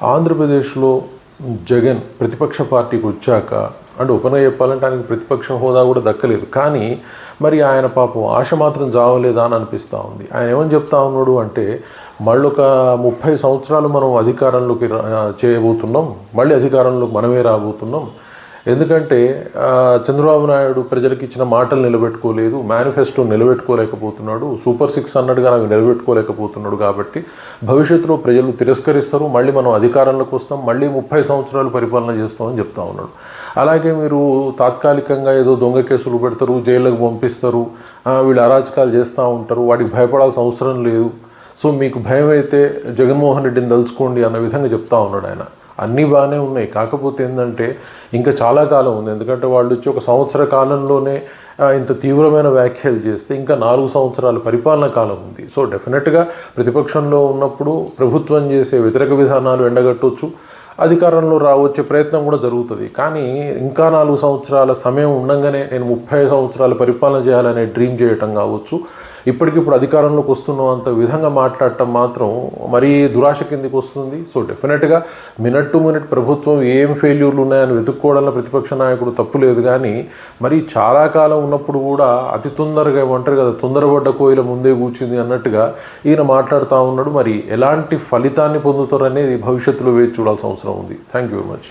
ఆంధ్రప్రదేశ్లో జగన్ ప్రతిపక్ష పార్టీకి వచ్చాక అంటే ఓపెన్గా చెప్పాలంటే ఆయనకు ప్రతిపక్ష హోదా కూడా దక్కలేదు. కానీ మరి ఆయన పాపం ఆశ మాత్రం జావలేదా అని అనిపిస్తూ ఉంది. ఆయన ఏమని చెప్తా ఉన్నాడు అంటే మళ్ళొక 30 సంవత్సరాలు మనం అధికారంలోకి చేయబోతున్నాం, మళ్ళీ అధికారంలోకి మనమే రాబోతున్నాం. ఎందుకంటే చంద్రబాబు నాయుడు ప్రజలకు ఇచ్చిన మాటలు నిలబెట్టుకోలేదు, మేనిఫెస్టో నిలబెట్టుకోలేకపోతున్నాడు, సూపర్ 6 అన్నట్టుగా నాకు నిలబెట్టుకోలేకపోతున్నాడు. కాబట్టి భవిష్యత్తులో ప్రజలు తిరస్కరిస్తారు, మళ్ళీ మనం అధికారంలోకి వస్తాం, మళ్ళీ 30 సంవత్సరాలు పరిపాలన చేస్తామని చెప్తా ఉన్నాడు. అలాగే మీరు తాత్కాలికంగా ఏదో దొంగ కేసులు పెడతారు, జైళ్ళకు పంపిస్తారు, వీళ్ళు అరాచకాలు చేస్తూ ఉంటారు, వాటికి భయపడాల్సిన అవసరం లేదు. సో మీకు భయం అయితే జగన్మోహన్ రెడ్డిని తలుచుకోండి అన్న విధంగా చెప్తా ఉన్నాడు ఆయన. అన్నీ బాగానే ఉన్నాయి, కాకపోతే ఏంటంటే ఇంకా చాలా కాలం ఉంది. ఎందుకంటే వాళ్ళు వచ్చి 1 సంవత్సర కాలంలోనే ఇంత తీవ్రమైన వ్యాఖ్యలు చేస్తే ఇంకా 4 సంవత్సరాల పరిపాలన కాలం ఉంది. సో డెఫినెట్గా ప్రతిపక్షంలో ఉన్నప్పుడు ప్రభుత్వం చేసే వ్యతిరేక విధానాలు ఎండగట్టవచ్చు, అధికారంలో రావచ్చే ప్రయత్నం కూడా జరుగుతుంది. కానీ ఇంకా 4 సంవత్సరాల సమయం ఉండగానే నేను 30 సంవత్సరాల పరిపాలన చేయాలనే డ్రీమ్ చేయటం కావచ్చు, ఇప్పటికిప్పుడు అధికారంలోకి వస్తున్న అంత విధంగా మాట్లాడటం మాత్రం మరీ దురాశ కిందికి వస్తుంది. సో డెఫినెట్గా మినిట్ టు మినిట్ ప్రభుత్వం ఏం ఫెయిల్యూర్లు ఉన్నాయని వెతుక్కోవడంలో ప్రతిపక్ష నాయకుడు తప్పు లేదు. కానీ మరి చాలా కాలం ఉన్నప్పుడు కూడా అతి తొందరగా ఏమంటారు కదా, తొందరపడ్డ కోయిల ముందే కూర్చుంది అన్నట్టుగా ఈయన మాట్లాడుతూ ఉన్నాడు. మరి ఎలాంటి ఫలితాన్ని పొందుతారనేది భవిష్యత్తులో వేచి చూడాల్సిన అవసరం ఉంది. Thank you very much.